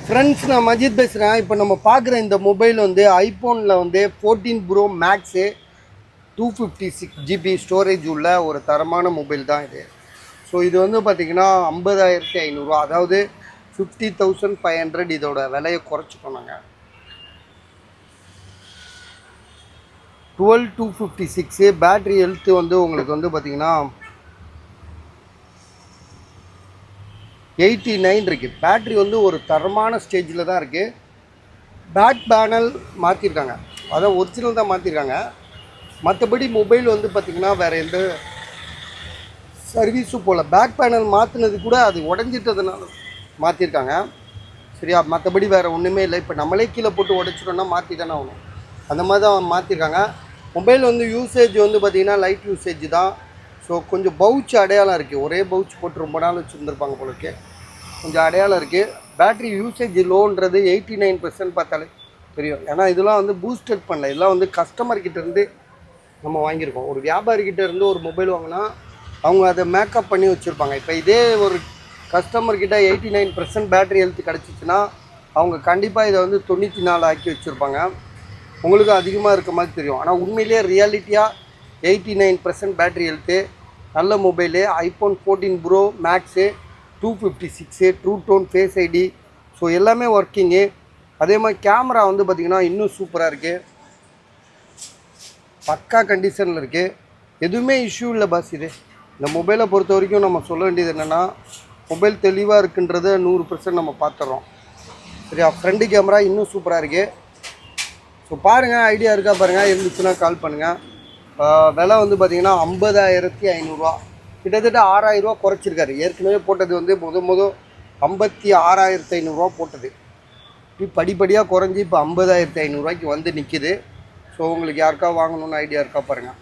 Friends, நான் மஜித் பேசுகிறேன். இப்போ நம்ம பார்க்குற இந்த மொபைல் வந்து ஐஃபோனில் வந்து 14 ப்ரோ மேக்ஸு 256 ஜிபி ஸ்டோரேஜ் உள்ள ஒரு தரமான மொபைல் தான் இது. ஸோ இது வந்து பார்த்திங்கன்னா 50,500, அதாவது 50,500 இதோட விலையை குறைச்சிக்கோம். நாங்கள் 12256 பேட்ரி ஹெல்த்து வந்து உங்களுக்கு வந்து பார்த்திங்கன்னா 89 இருக்குது. பேட்ரி வந்து ஒரு தரமான ஸ்டேஜில் தான் இருக்குது. பேக் பேனல் மாற்றிருக்காங்க, அதான் ஒரிஜினல் தான் மாற்றிருக்காங்க. மற்றபடி மொபைல் வந்து பார்த்திங்கன்னா வேறு எந்த சர்வீஸும் போல். பேக் பேனல் மாற்றினது கூட அது உடஞ்சிட்டதுனால மாற்றிருக்காங்க, சரியா? மற்றபடி வேறு ஒன்றுமே இல்லை. இப்போ நம்மளே கீழே போட்டு உடச்சிட்டோன்னா மாற்றி தானே ஆகணும். அந்த மாதிரி தான் மாற்றிருக்காங்க. மொபைல் வந்து யூசேஜ் வந்து பார்த்திங்கன்னா லைட் யூசேஜ் தான். ஸோ கொஞ்சம் பவுச் அடையாளம் இருக்குது. ஒரே பவுச் போட்டு ரொம்ப நாள் வச்சுருந்துருப்பாங்க போலருக்கு. கொஞ்சம் அடையாளம் இருக்குது. பேட்ரி யூசேஜ் லோன்றது 89% பார்த்தாலே தெரியும். ஏன்னா இதெல்லாம் வந்து பூஸ்டட் பண்ணல, இதெல்லாம் வந்து கஸ்டமர்கிட்டேருந்து நம்ம வாங்கியிருக்கோம். ஒரு வியாபாரிக்கிட்டேருந்து ஒரு மொபைல் வாங்கினா அவங்க அதை மேக்கப் பண்ணி வச்சுருப்பாங்க. இப்போ இதே ஒரு கஸ்டமர்கிட்ட 89% பேட்ரி ஹெல்த் கிடச்சிச்சின்னா அவங்க கண்டிப்பாக இதை வந்து 94 ஆக்கி வச்சுருப்பாங்க. உங்களுக்கு அதிகமாக இருக்க மாதிரி தெரியும். ஆனால் உண்மையிலேயே ரியாலிட்டியாக 89% பேட்ரி ஹெல்த்து, நல்ல mobile. IPhone 14 pro max 256 true tone face ID, so எல்லாமே ஒர்க்கிங்கு. அதே மாதிரி கேமரா வந்து பார்த்திங்கன்னா இன்னும் சூப்பராக இருக்குது, பக்கா கண்டிஷனில் இருக்குது. எதுவுமே இஷ்யூ இல்லை பாஸ். இது இந்த மொபைலை பொறுத்த வரைக்கும் நம்ம சொல்ல வேண்டியது என்னென்னா, மொபைல் தெளிவாக இருக்குன்றத 100% நம்ம பார்த்துட்றோம், சரியா? ஃப்ரண்ட் கேமரா இன்னும் சூப்பராக இருக்குது. ஸோ பாருங்கள், ஐடியா இருக்கா பாருங்கள், இருந்துச்சுன்னா கால் பண்ணுங்கள். விலை வந்து பார்த்திங்கன்னா 50,500, கிட்டத்தட்ட 6,000 குறைச்சிருக்காரு. ஏற்கனவே போட்டது வந்து முத 56,500 போட்டது. இப்படி படிப்படியாக குறைஞ்சி இப்போ 50,500 வந்து நிற்கிது. ஸோ உங்களுக்கு யாருக்கா வாங்கணுன்னு ஐடியா இருக்கா பாருங்கள்.